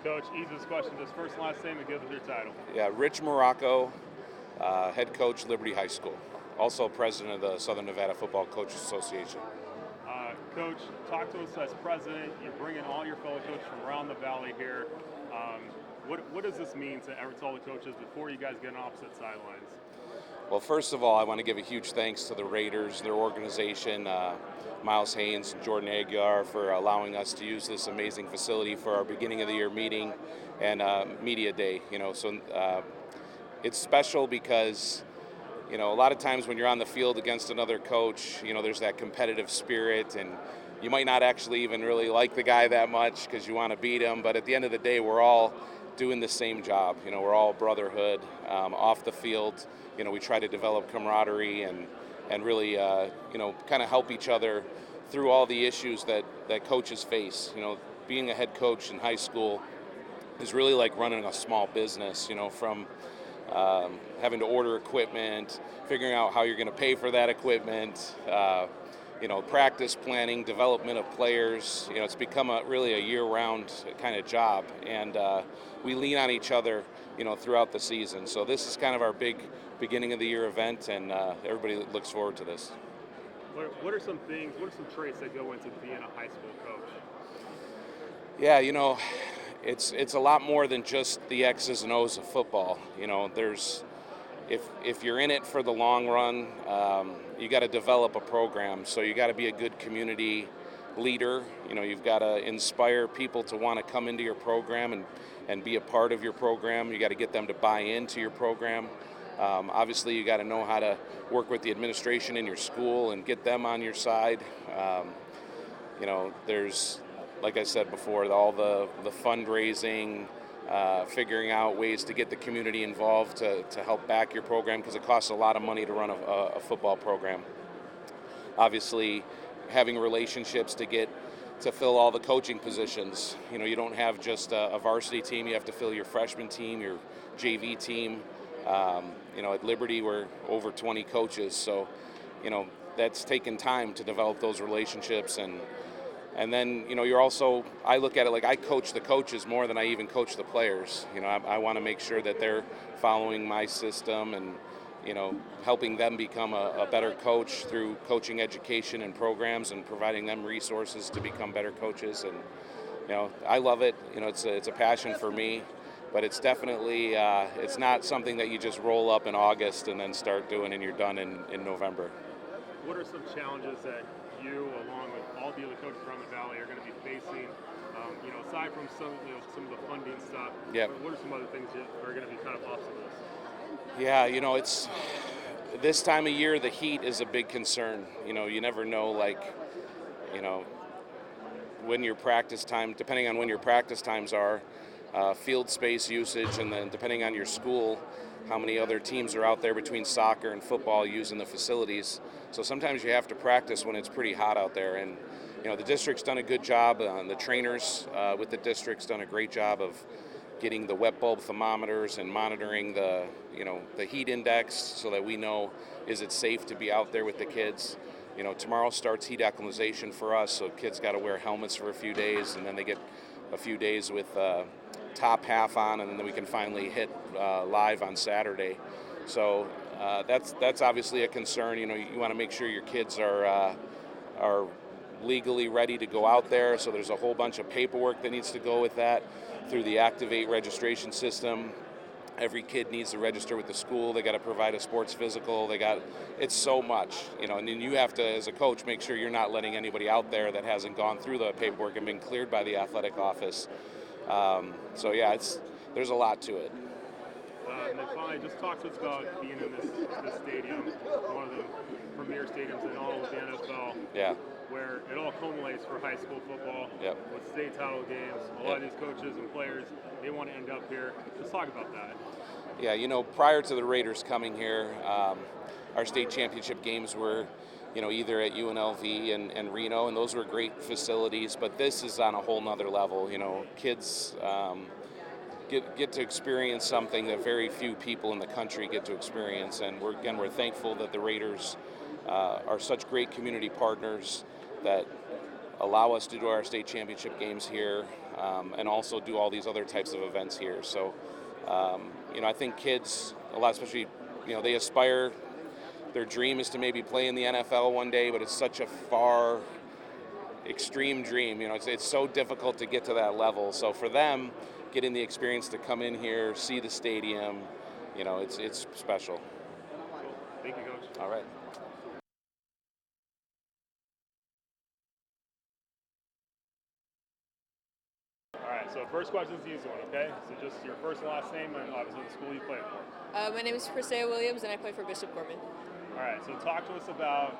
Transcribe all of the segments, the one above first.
Coach, easiest question, just first and last name and give us your title. Yeah, Rich Morocco, head coach, Liberty High School. Also president of the Southern Nevada Football Coaches Association. Coach, talk to us as president. You're bringing all your fellow coaches from around the valley here. What does this mean to all the coaches before you guys get on opposite sidelines? Well, first of all, I want to give a huge thanks to the Raiders, their organization, Miles Haynes and Jordan Aguiar for allowing us to use this amazing facility for our beginning of the year meeting and media day. It's special because a lot of times when you're on the field against another coach, there's that competitive spirit, and you might not actually even really like the guy that much because you want to beat him. But at the end of the day, we're all doing the same job. We're all brotherhood off the field. We try to develop camaraderie and really, kind of help each other through all the issues that coaches face. Being a head coach in high school is really like running a small business, from having to order equipment, figuring out how you're going to pay for that equipment, practice planning, development of players. It's become really a year-round kind of job, and we lean on each other, throughout the season. So this is kind of our big beginning of the year event, and everybody looks forward to this. What are some traits that go into being a high school coach? Yeah, it's a lot more than just the X's and O's of football. There's if you're in it for the long run, you got to develop a program. So you got to be a good community leader. You've got to inspire people to want to come into your program and be a part of your program. You got to get them to buy into your program. Obviously, you got to know how to work with the administration in your school and get them on your side. There's, like I said before, all the fundraising, figuring out ways to get the community involved to help back your program, because it costs a lot of money to run a football program. Obviously, having relationships to fill all the coaching positions. You don't have just a varsity team. You have to fill your freshman team, your JV team. At Liberty, we're over 20 coaches, so that's taken time to develop those relationships. And then, I look at it like I coach the coaches more than I even coach the players. I want to make sure that they're following my system and, helping them become a better coach through coaching education and programs and providing them resources to become better coaches. And, I love it. It's a passion for me, but it's definitely, it's not something that you just roll up in August and then start doing and you're done in November. What are some challenges that you, along with all the other coaches around the valley, are going to be facing? Aside from some of the funding stuff, yeah. What are some other things that are going to be kind of obstacles? Yeah, it's this time of year, the heat is a big concern. You never know, when your practice time, depending on when your practice times are, field space usage, and then depending on your school, how many other teams are out there between soccer and football using the facilities. So sometimes you have to practice when it's pretty hot out there. And, the district's done a good job. The trainers with the district's done a great job of getting the wet bulb thermometers and monitoring the heat index so that we know, is it safe to be out there with the kids. Tomorrow starts heat acclimatization for us, so kids got to wear helmets for a few days, and then they get a few days with top half on, and then we can finally hit live on Saturday. So that's obviously a concern. You want to make sure your kids are legally ready to go out there. So there's a whole bunch of paperwork that needs to go with that through the Activate registration system. Every kid needs to register with the school. They got to provide a sports physical. It's so much, and then you have to, as a coach, make sure you're not letting anybody out there that hasn't gone through the paperwork and been cleared by the athletic office. There's a lot to it. And then finally, just talk to us about being in this stadium, one of the premier stadiums in all of the NFL. Yeah. Where it all culminates for high school football. Yep. With state title games. A lot of these coaches and players, they want to end up here. Just talk about that. Yeah, prior to the Raiders coming here, our state championship games were, either at UNLV and Reno, and those were great facilities, but this is on a whole nother level. Kids get to experience something that very few people in the country get to experience, and we're thankful that the Raiders are such great community partners that allow us to do our state championship games here. and also do all these other types of events here. So, I think kids, a lot, especially, they aspire. Their dream is to maybe play in the NFL one day, but it's such a far, extreme dream. It's so difficult to get to that level. So for them, getting the experience to come in here, see the stadium, it's special. Cool. Thank you, Coach. All right. All right, so first question is the easy one, okay? So just your first and last name and obviously the school you play for. My name is Priscilla Williams, and I play for Bishop Gorman. All right, so talk to us about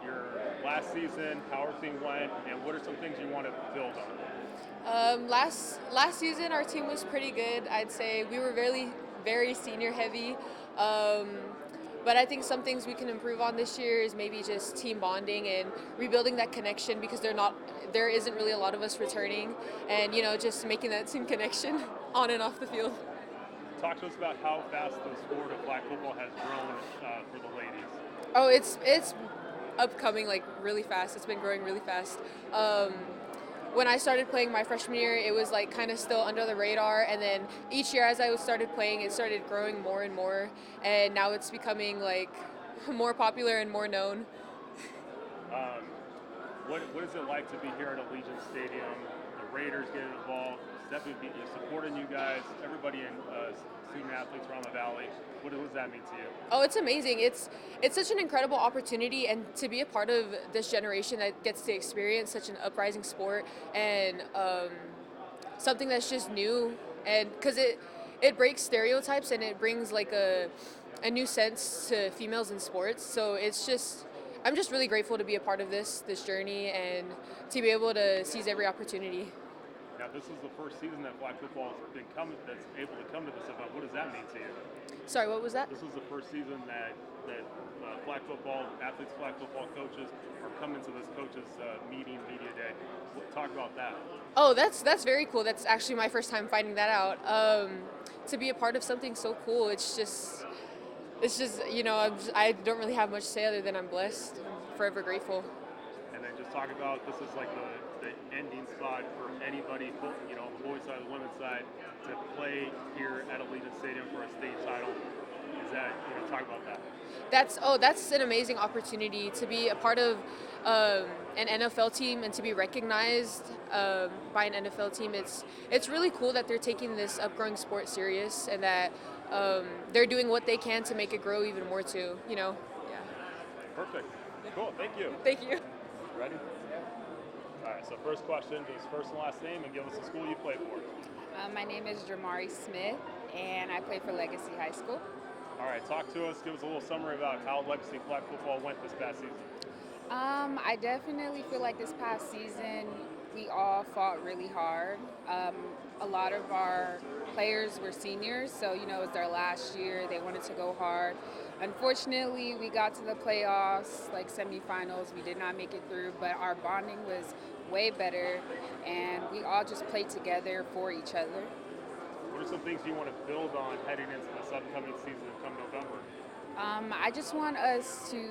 your last season, how everything went, and what are some things you want to build on? Last season, our team was pretty good. I'd say we were very senior heavy. But I think some things we can improve on this year is maybe just team bonding and rebuilding that connection, because there isn't really a lot of us returning, and just making that team connection on and off the field. Talk to us about how fast the sport of flag football has grown for the ladies. Oh, it's upcoming like really fast. It's been growing really fast. When I started playing my freshman year, it was like kind of still under the radar, and then each year as I started playing, it started growing more and more, and now it's becoming like more popular and more known. What is it like to be here at Allegiant Stadium? The Raiders getting involved, supporting you guys, everybody in student athletes around the valley. What does that mean to you? Oh, it's amazing. It's such an incredible opportunity, and to be a part of this generation that gets to experience such an uprising sport, and something that's just new, and because it breaks stereotypes, and it brings like a new sense to females in sports. So I'm just really grateful to be a part of this journey, and to be able to seize every opportunity. Now, this is the first season that flag football that's able to come to this event. What does that mean to you? Sorry, what was that? This is the first season that flag football athletes, flag football coaches are coming to this coaches media day. Talk about that. Oh, that's very cool. That's actually my first time finding that out. To be a part of something so cool, it's just I don't really have much to say other than I'm blessed. I'm forever grateful. And then just talk about, this is like the ending spot for anybody, the boys side, the women's side, to play here at Allegiant Stadium for a state title. Is that, talk about that. That's an amazing opportunity to be a part of an NFL team, and to be recognized by an NFL team. It's really cool that they're taking this upgrowing sport serious, and that they're doing what they can to make it grow even more too. Yeah. Perfect. Cool. Thank you. Thank you. Ready? All right. So first question, just first and last name, and give us the school you play for. My name is Jamari Smith, and I play for Legacy High School. All right. Talk to us. Give us a little summary about how Legacy flag football went this past season. I definitely feel like this past season we all fought really hard. A lot of our players were seniors, so it was their last year. They wanted to go hard. Unfortunately, we got to the playoffs, like semifinals. We did not make it through, but our bonding was way better, and we all just played together for each other. What are some things you want to build on heading into this upcoming season come November? I just want us to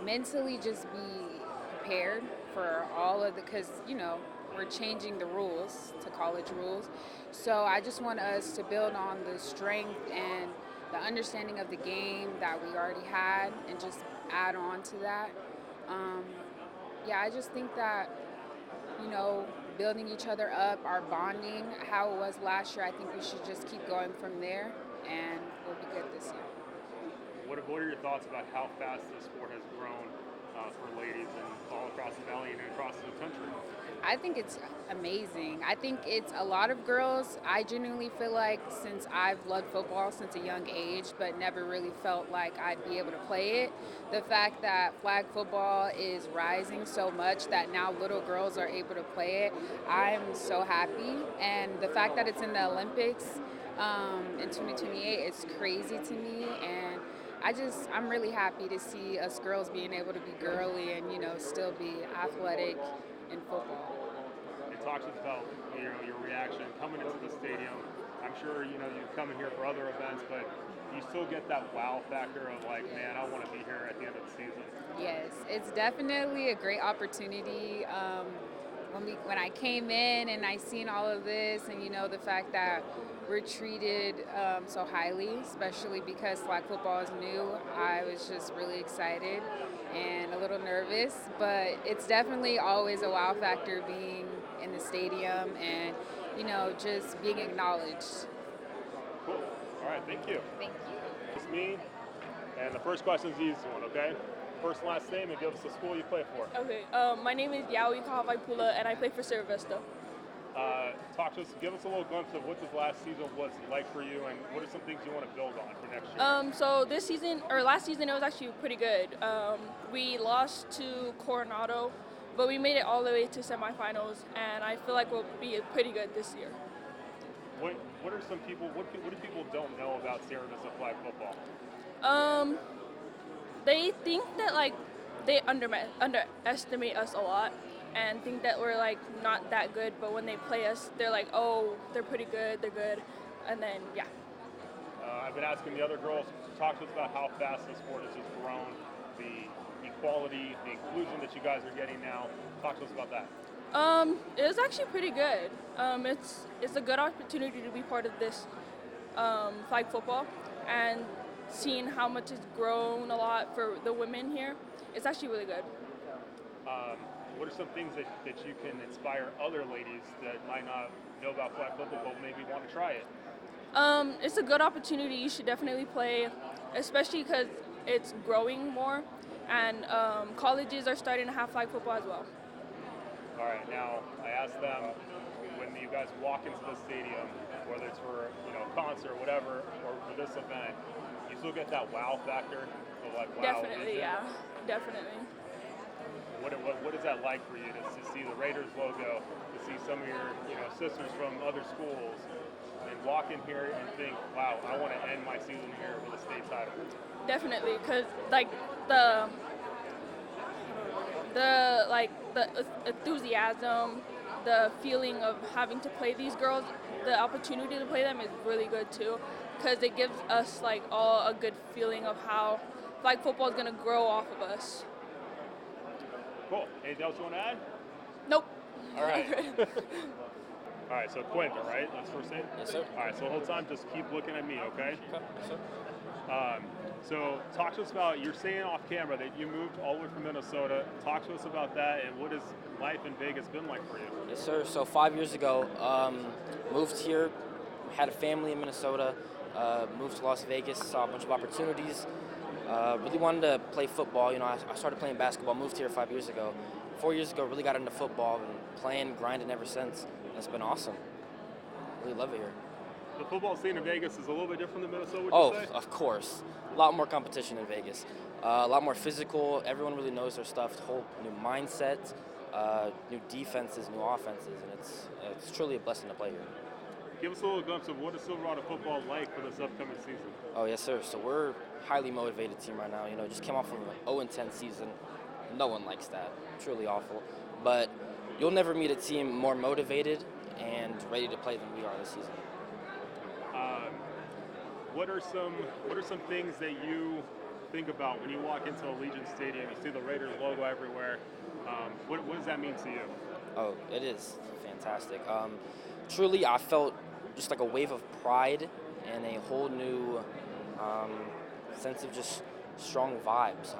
mentally just be prepared for all of because we're changing the rules to college rules. So I just want us to build on the strength and the understanding of the game that we already had, and just add on to that. I just think that building each other up, our bonding, how it was last year, I think we should just keep going from there, and we'll be good this year. What are your thoughts about how fast this sport has grown for ladies and all across the valley and across the country? I think it's amazing. I think it's a lot of girls. I genuinely feel like, since I've loved football since a young age, but never really felt like I'd be able to play it, the fact that flag football is rising so much that now little girls are able to play it, I'm so happy. And the fact that it's in the Olympics in 2028, it's crazy to me. And I'm really happy to see us girls being able to be girly and, still be athletic in football. And talk to us about, your reaction coming into the stadium. I'm sure, you come in here for other events, but you still get that wow factor of like, man, I want to be here at the end of the season. Yes, it's definitely a great opportunity. when I came in and I seen all of this, and the fact that we're treated so highly, especially because flag football is new, I was just really excited and a little nervous. But it's definitely always a wow factor being in the stadium and just being acknowledged. Cool. All right, thank you. Thank you. It's me, and the first question is the easy one, okay? First and last name, and give us the school you play for. Okay, my name is Yaoi Kahavaipula, and I play for Snfca. Talk to us, give us a little glimpse of what this last season was like for you, and what are some things you want to build on for next year? So this season, or last season, it was actually pretty good. We lost to Coronado, but we made it all the way to semifinals, and I feel like we'll be pretty good this year. What are some people? What do people don't know about Snfca flag football? They think that they underestimate us a lot and think that we're not that good, but when they play us, they're like, oh, they're pretty good, they're good, and then yeah. I've been asking the other girls to talk to us about how fast the sport has just grown, the equality, the inclusion that you guys are getting now. Talk to us about that. It was actually pretty good. It's a good opportunity to be part of this flag football, and seeing how much it's grown a lot for the women here, it's actually really good. What are some things that you can inspire other ladies that might not know about flag football but maybe want to try it? It's a good opportunity. You should definitely play, especially because it's growing more, and colleges are starting to have flag football as well. All right, now I asked them, when you guys walk into the stadium, whether it's for a concert or whatever, or for this event, you still get that wow factor of wow. Definitely, yeah, definitely. What is that like for you to see the Raiders logo, to see some of your sisters from other schools, and walk in here and think, wow, I want to end my season here with a state title? Definitely, because the enthusiasm, the feeling of having to play these girls, the opportunity to play them is really good too, because it gives us all a good feeling of how flag football is going to grow off of us. Cool. Anything else you want to add? Nope. All right. All right, so Quentin, right? That's first name? Yes, sir. All right, so the whole time just keep looking at me, okay? Okay, yes, sir. So talk to us about, you're saying off camera that you moved all the way from Minnesota. Talk to us about that, and what has life in Vegas been like for you? Yes, sir. So 5 years ago, moved here, had a family in Minnesota, moved to Las Vegas, saw a bunch of opportunities. Really wanted to play football. I started playing basketball, moved here 5 years ago. 4 years ago, really got into football and playing, grinding ever since. And it's been awesome. Really love it here. The football scene in Vegas is a little bit different than Minnesota, would you say? Of course. A lot more competition in Vegas. A lot more physical. Everyone really knows their stuff. Whole new mindset, new defenses, new offenses, and it's truly a blessing to play here. Give us a little glimpse of what is Silverado football like for this upcoming season. Oh, yes, sir. So we're a highly motivated team right now. Just came off of an 0-10 season. No one likes that. Truly awful. But you'll never meet a team more motivated and ready to play than we are this season. What are some things that you think about when you walk into Allegiant Stadium? You see the Raiders logo everywhere. What does that mean to you? Oh, it is fantastic. Truly, I felt just like a wave of pride and a whole new sense of just strong vibes.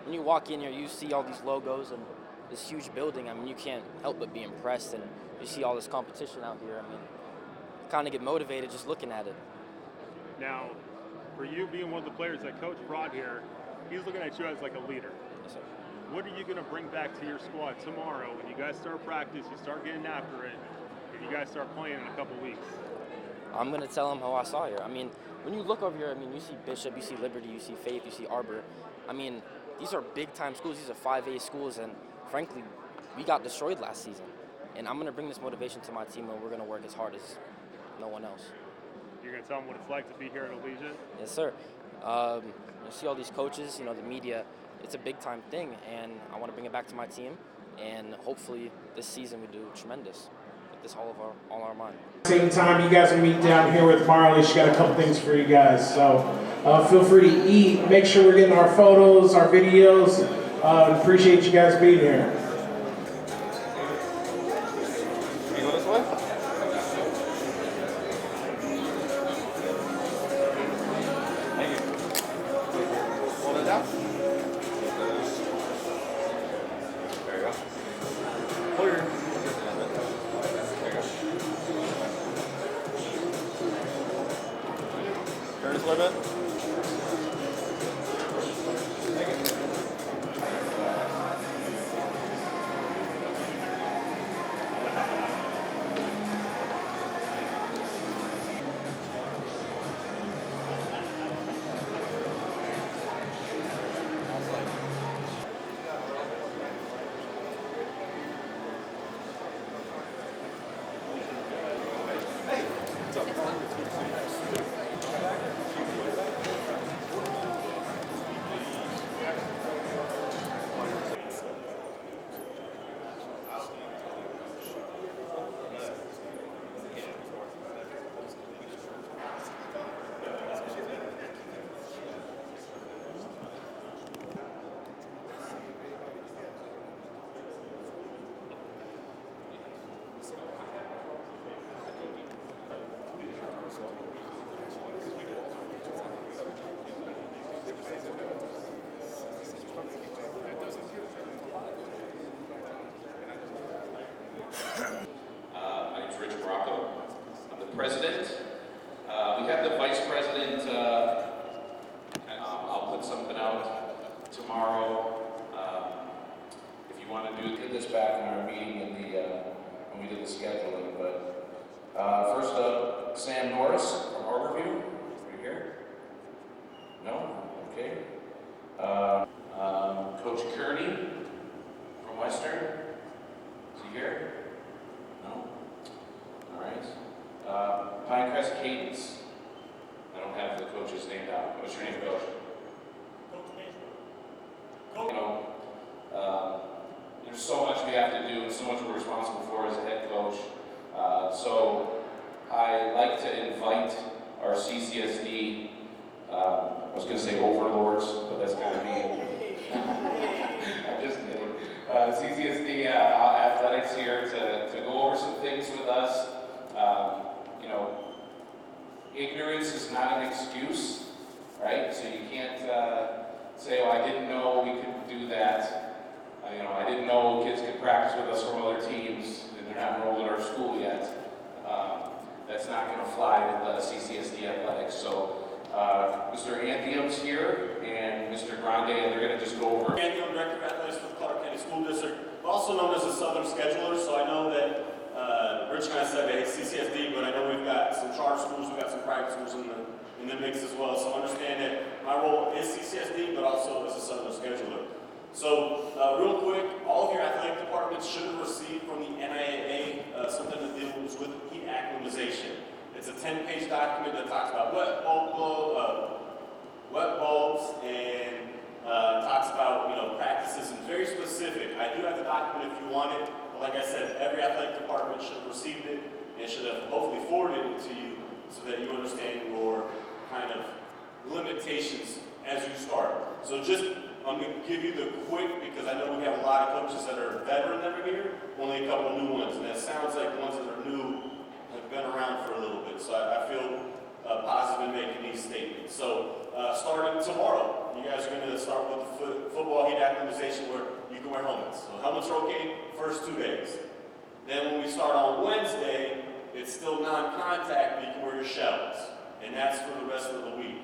When you walk in here, you see all these logos and this huge building. You can't help but be impressed, and you see all this competition out here. Kind of get motivated just looking at it. Now, for you being one of the players that Coach brought here, he's looking at you as like a leader. Yes, sir. What are you going to bring back to your squad tomorrow when you guys start practice, you start getting after it, and you guys start playing in a couple weeks? I'm going to tell them how I saw here. When you look over here, you see Bishop, you see Liberty, you see Faith, you see Arbor. These are big-time schools. These are 5A schools, and frankly, we got destroyed last season. And I'm going to bring this motivation to my team, and we're going to work as hard as no one else. You're going to tell them what it's like to be here at Allegiant? Yes, sir. You see all these coaches, the media. It's a big-time thing, and I want to bring it back to my team. And hopefully this season we do tremendous. Get this all our mind. Same time, you guys will meet down here with Marley. She got a couple things for you guys. So feel free to eat. Make sure we're getting our photos, our videos. Appreciate you guys being here. limit. My name's Rich Morocco. I'm the president. We have the vice president. I'll put something out tomorrow. If you want to do this back in our meeting in the when we did the scheduling. But first up, Sam Norris from Harborview. Are you here? No? Okay. Coach Kearney from Western. Is he here? No? All right. Pinecrest Cadence. I don't have the coach's name down. What's your name, Coach? You know, there's so much we have to do and so much we're responsible for as a head coach. So I like to invite our CCSD, I was going to say overlords, but that's kind of mean. I'm just kidding. CCSD athletics here to go over some things with us. You know, ignorance is not an excuse, right? So you can't say, "Oh, I didn't know we could do that." You know, I didn't know kids could practice with us from other teams, and they're not enrolled in our school yet. That's not going to fly with CCSD athletics. So Mr. Anthium's here, and Mr. Grande, and they're going to just go over. Anthium, Director of Athletics for the Clark County School District, also known as the Southern Scheduler. So I know that Rich kind of said, hey, CCSD, but I know we've got some charter schools, we've got some private schools in the mix as well. So understand that my role is CCSD, but also as a Southern Scheduler. So real quick, all of your athletic departments should have received from the NIAA something that deals with heat acclimatization. It's a 10-page document that talks about wet bulbs and talks about practices and very specific. I do have the document if you want it, but like I said, every athletic department should have received it and should have hopefully forwarded it to you so that you understand your kind of limitations as you start. So I'm going to give you the quick, because I know we have a lot of coaches that are veteran that are here, only a couple of new ones, and it sounds like the ones that are new have been around for a little bit, so I feel positive in making these statements. So starting tomorrow, you guys are going to start with the football heat acclimatization where you can wear helmets. So helmets are okay first 2 days. Then when we start on Wednesday, it's still non-contact, but you can wear your shells, and that's for the rest of the week.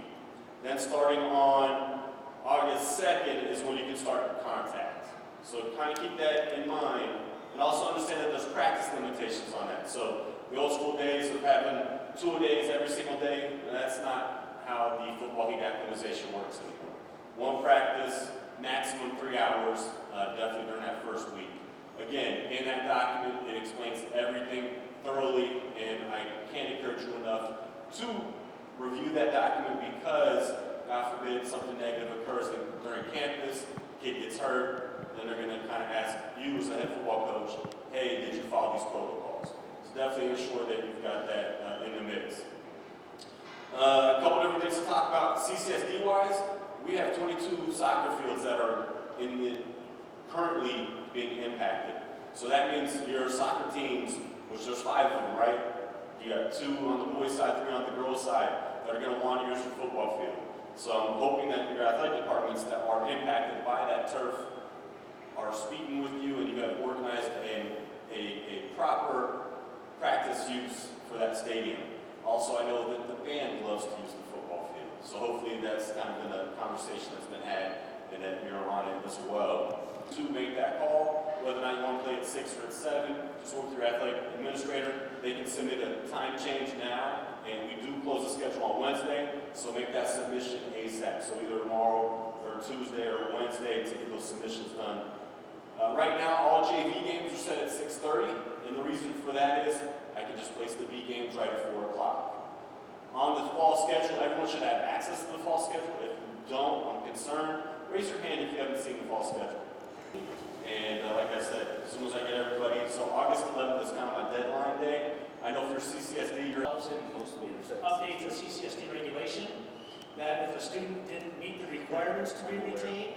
Then starting on August 2nd is when you can start contact. So kind of keep that in mind, and also understand that there's practice limitations on that. So the old school days of having 2 days every single day, that's not how the football heat acclimatization works anymore. 1 practice, maximum 3 hours, definitely during that first week. Again, in that document, it explains everything thoroughly, and I can't encourage you enough to review that document, because God forbid something negative occurs during campus, kid gets hurt, then they're going to kind of ask you as the head football coach, hey, did you follow these protocols? So definitely ensure that you've got that in the mix. A couple different things to talk about. CCSD-wise, we have 22 soccer fields that are currently being impacted. So that means your soccer teams, which there's 5 of them, right? You got 2 on the boys' side, 3 on the girls' side, that are going to want to use your football field. So I'm hoping that your athletic departments that are impacted by that turf are speaking with you, and you have organized a proper practice use for that stadium. Also, I know that the band loves to use the football field, so hopefully that's kind of been a conversation that's been had and that you're on it as well. To make that call, whether or not you want to play at 6 or at 7, just work with your athletic administrator. They can submit a time change now, and we do close the schedule on Wednesday, so make that submission ASAP. So either tomorrow or Tuesday or Wednesday to get those submissions done. Right now, all JV games are set at 6:30, and the reason for that is I can just place the B games right at 4 o'clock. On the fall schedule, everyone should have access to the fall schedule. If you don't, I'm concerned. Raise your hand if you haven't seen the fall schedule. And like I said, as soon as I get everybody, so August 11th is kind of my deadline day. I know for CCSD, you're update the CCSD regulation that if a student didn't meet the requirements to be retained,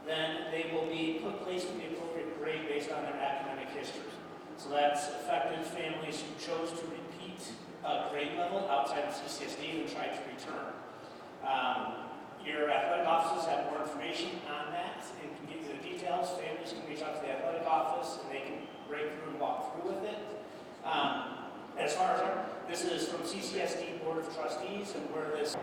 then they will be placed in the appropriate grade based on their academic history. So that's affected families who chose to repeat a grade level outside of CCSD and tried to return. Your athletic offices have more information on that and can give you the details. Families can reach out to the athletic office and they can break through and walk through with it. As far as this is from CCSD Board of Trustees, and where this